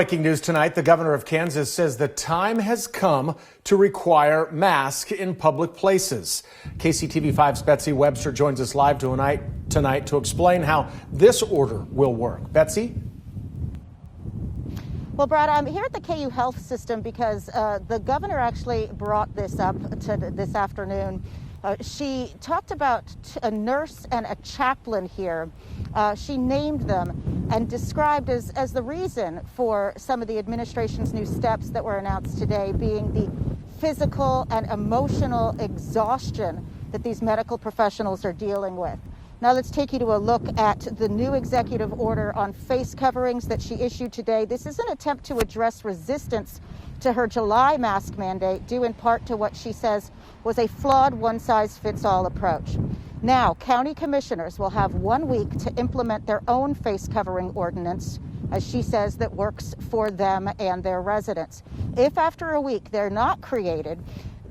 Breaking news tonight, the governor of Kansas says the time has come to require masks in public places. KCTV5's Betsy Webster joins us live tonight to explain how this order will work. Betsy? Well, Brad, I'm here at the KU Health System because the governor actually brought this up this afternoon. She talked about a nurse and a chaplain here. She named them and described as the reason for some of the administration's new steps that were announced today being the physical and emotional exhaustion that these medical professionals are dealing with. Now let's take you to a look at the new executive order on face coverings that she issued today. This is an attempt to address resistance to her July mask mandate, due in part to what she says was a flawed one-size-fits-all approach. Now, county commissioners will have 1 week to implement their own face covering ordinance, as she says, that works for them and their residents. If after a week they're not created,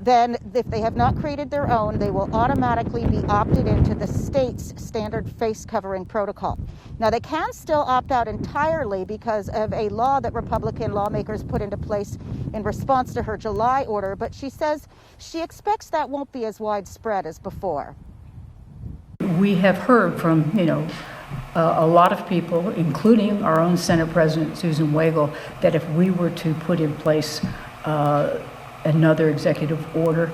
then if they have not created their own, they will automatically be opted into the state's standard face covering protocol. Now, they can still opt out entirely because of a law that Republican lawmakers put into place in response to her July order, but she says she expects that won't be as widespread as before. We have heard from, a lot of people, including our own Senate President Susan Wagle, that if we were to put in place another executive order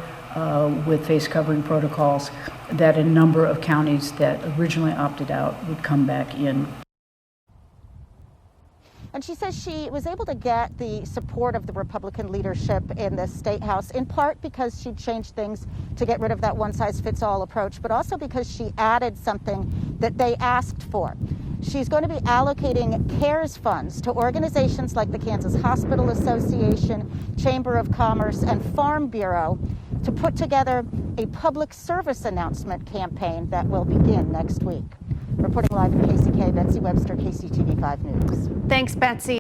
with face covering protocols, that a number of counties that originally opted out would come back in. And she says she was able to get the support of the Republican leadership in the State House, in part because she changed things to get rid of that one-size-fits-all approach, but also because she added something that they asked for. She's going to be allocating CARES funds to organizations like the Kansas Hospital Association, Chamber of Commerce, and Farm Bureau to put together a public service announcement campaign that will begin next week. Reporting live in KCK, Betsy Webster, KCTV5 News. Thanks, Betsy.